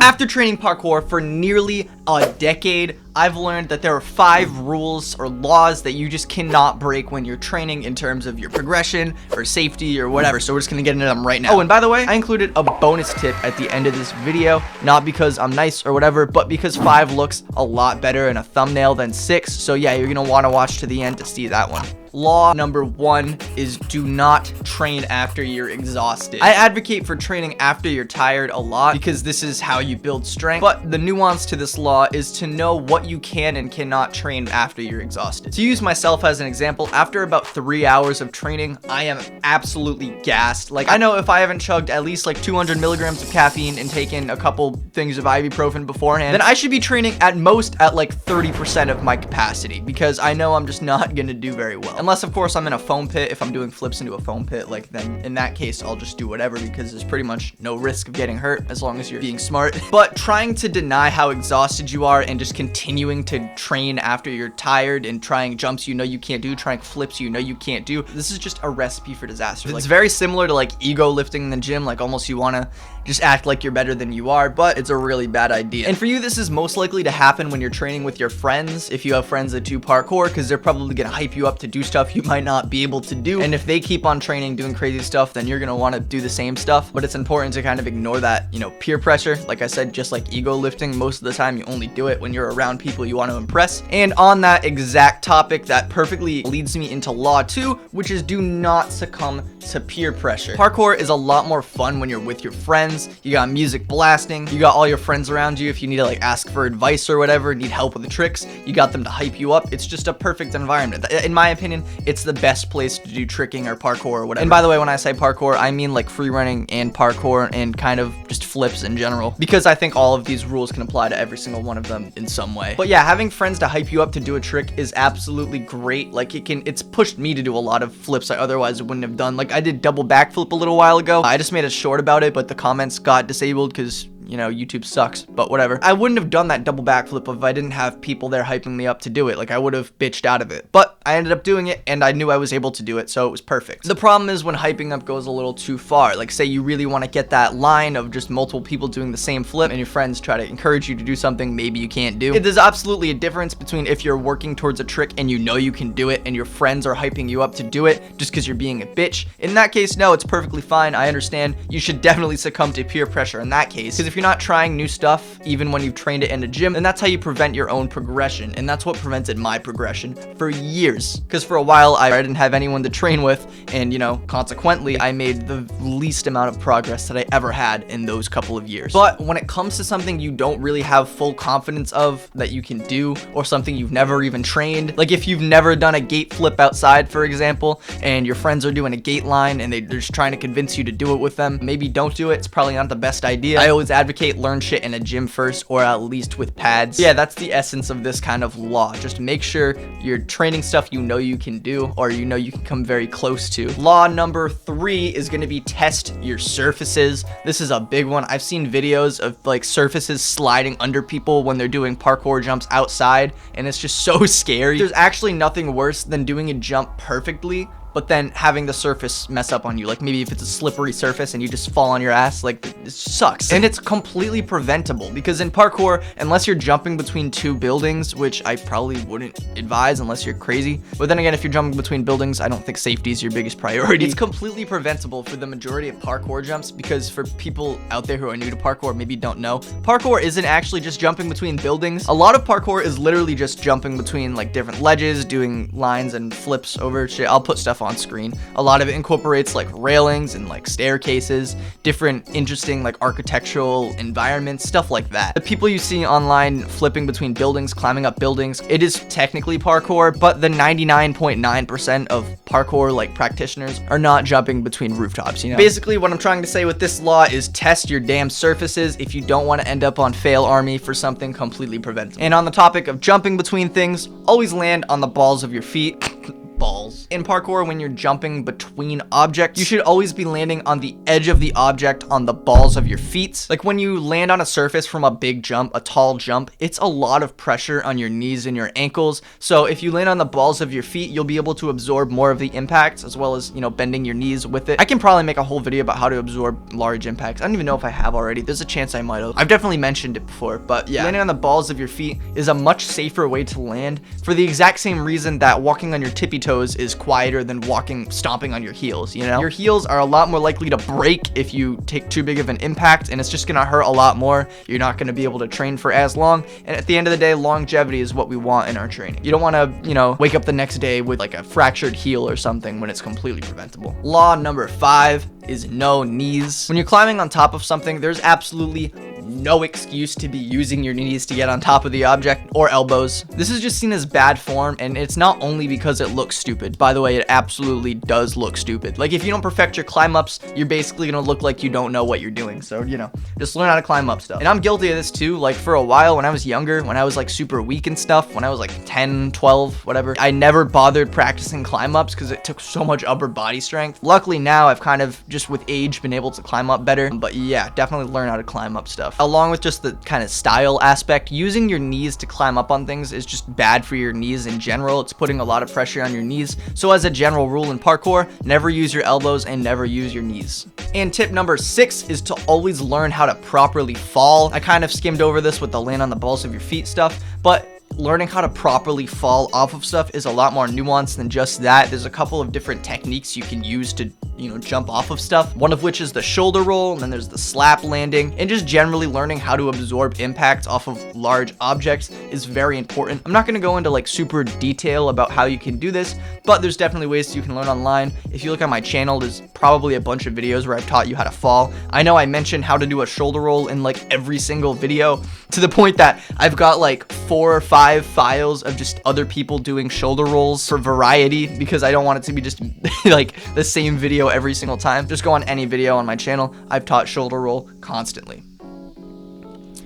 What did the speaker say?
After training parkour for nearly a decade, I've learned that there are 5 rules or laws that you just cannot break when you're training in terms of your progression or safety or whatever. So we're just gonna get into them right now. Oh, and by the way, I included a bonus tip at the end of this video, not because I'm nice or whatever, but because 5 looks a lot better in a thumbnail than 6. So yeah, you're gonna wanna watch to the end to see that one. Law number 1 is do not train after you're exhausted. I advocate for training after you're tired a lot because this is how you build strength, but the nuance to this law is to know what you can and cannot train after you're exhausted. To use myself as an example, after about 3 hours of training, I am absolutely gassed. Like, I know if I haven't chugged at least like 200 milligrams of caffeine and taken a couple things of ibuprofen beforehand, then I should be training at most at like 30% of my capacity because I know I'm just not gonna do very well. Unless, of course, I'm in a foam pit. If I'm doing flips into a foam pit, like, then in that case, I'll just do whatever because there's pretty much no risk of getting hurt as long as you're being smart. But trying to deny how exhausted you are and just continuing to train after you're tired and trying jumps you know you can't do, trying flips you know you can't do, this is just a recipe for disaster. It's very similar to like ego lifting in the gym, like almost you want to just act like you're better than you are, but it's a really bad idea. And for you, this is most likely to happen when you're training with your friends, if you have friends that do parkour, because they're probably gonna hype you up to do stuff you might not be able to do. And if they keep on training, doing crazy stuff, then you're gonna want to do the same stuff. But it's important to kind of ignore that, you know, peer pressure. Like I said, just like ego lifting, most of the time you only do it when you're around people you want to impress. And on that exact topic, that perfectly leads me into law 2, which is do not succumb to peer pressure. Parkour is a lot more fun when you're with your friends. You got music blasting, you got all your friends around you. If you need to like ask for advice or whatever, need help with the tricks, you got them to hype you up. It's just a perfect environment. In my opinion, it's the best place to do tricking or parkour or whatever. And by the way, when I say parkour, I mean like free running and parkour and kind of just flips in general, because I think all of these rules can apply to every single one of them in some way. But yeah, having friends to hype you up to do a trick is absolutely great. Like it's pushed me to do a lot of flips I otherwise wouldn't have done. Like I did double backflip a little while ago. I just made a short about it, but the comments got disabled because, you know, YouTube sucks, but whatever. I wouldn't have done that double backflip if I didn't have people there hyping me up to do it. Like, I would have bitched out of it, but I ended up doing it and I knew I was able to do it, so it was perfect. The problem is when hyping up goes a little too far. Like, say you really want to get that line of just multiple people doing the same flip and your friends try to encourage you to do something maybe you can't do. There's absolutely a difference between if you're working towards a trick and you know you can do it and your friends are hyping you up to do it just because you're being a bitch. In that case, no, it's perfectly fine. I understand. You should definitely succumb to peer pressure in that case, because if you're not trying new stuff, even when you've trained it in a gym, then that's how you prevent your own progression. And that's what prevented my progression for years. Because for a while, I didn't have anyone to train with, and, you know, consequently, I made the least amount of progress that I ever had in those couple of years. But when it comes to something you don't really have full confidence of that you can do, or something you've never even trained, like if you've never done a gate flip outside, for example, and your friends are doing a gate line and they're just trying to convince you to do it with them, maybe don't do it. It's probably not the best idea. I always advocate learn shit in a gym first, or at least with pads. Yeah, that's the essence of this kind of law. Just make sure you're training stuff you know you can do, or you know you can come very close to. Law number 3 is going to be test your surfaces. This is a big one. I've seen videos of like surfaces sliding under people when they're doing parkour jumps outside, and it's just so scary. There's actually nothing worse than doing a jump perfectly but then having the surface mess up on you. Like maybe if it's a slippery surface and you just fall on your ass, like it sucks. And it's completely preventable because in parkour, unless you're jumping between 2 buildings, which I probably wouldn't advise unless you're crazy. But then again, if you're jumping between buildings, I don't think safety is your biggest priority. It's completely preventable for the majority of parkour jumps, because for people out there who are new to parkour, maybe don't know, parkour isn't actually just jumping between buildings. A lot of parkour is literally just jumping between like different ledges, doing lines and flips over shit. I'll put stuff on screen. A lot of it incorporates like railings and like staircases, different interesting like architectural environments, stuff like that. The people you see online flipping between buildings, climbing up buildings, it is technically parkour, but the 99.9% of parkour like practitioners are not jumping between rooftops, you know? Basically, what I'm trying to say with this law is test your damn surfaces if you don't want to end up on fail army for something completely preventable. And on the topic of jumping between things, always land on the balls of your feet. balls. In parkour, when you're jumping between objects, you should always be landing on the edge of the object on the balls of your feet. Like when you land on a surface from a big jump, a tall jump, it's a lot of pressure on your knees and your ankles. So if you land on the balls of your feet, you'll be able to absorb more of the impacts, as well as, you know, bending your knees with it. I can probably make a whole video about how to absorb large impacts. I don't even know if I have already. There's a chance I might have. I've definitely mentioned it before, but yeah, landing on the balls of your feet is a much safer way to land, for the exact same reason that walking on your tippy toes is quieter than stomping on your heels, you know? Your heels are a lot more likely to break if you take too big of an impact, and it's just gonna hurt a lot more. You're not gonna be able to train for as long, and at the end of the day, longevity is what we want in our training. You don't wanna, you know, wake up the next day with like a fractured heel or something when it's completely preventable. Law number 5 is no knees. When you're climbing on top of something, there's absolutely no excuse to be using your knees to get on top of the object, or elbows. This is just seen as bad form, and it's not only because it looks stupid. By the way, it absolutely does look stupid. Like if you don't perfect your climb ups, you're basically gonna look like you don't know what you're doing. So, you know, just learn how to climb up stuff. And I'm guilty of this too. Like for a while when I was younger, when I was like super weak and stuff, when I was like 10, 12, whatever, I never bothered practicing climb ups because it took so much upper body strength. Luckily now I've kind of just with age been able to climb up better. But yeah, definitely learn how to climb up stuff. Along with just the kind of style aspect, using your knees to climb up on things is just bad for your knees in general. It's putting a lot of pressure on your knees. So as a general rule in parkour, never use your elbows and never use your knees. And tip number 6 is to always learn how to properly fall. I kind of skimmed over this with the land on the balls of your feet stuff, but learning how to properly fall off of stuff is a lot more nuanced than just that. There's a couple of different techniques you can use to, you know, jump off of stuff. One of which is the shoulder roll, and then there's the slap landing, and just generally learning how to absorb impact off of large objects is very important. I'm not going to go into like super detail about how you can do this, but there's definitely ways you can learn online. If you look at my channel, there's probably a bunch of videos where I've taught you how to fall. I know I mentioned how to do a shoulder roll in like every single video, to the point that I've got like 4 or 5 files of just other people doing shoulder rolls for variety, because I don't want it to be just like the same video every single time. Just go on any video on my channel. I've taught shoulder roll constantly.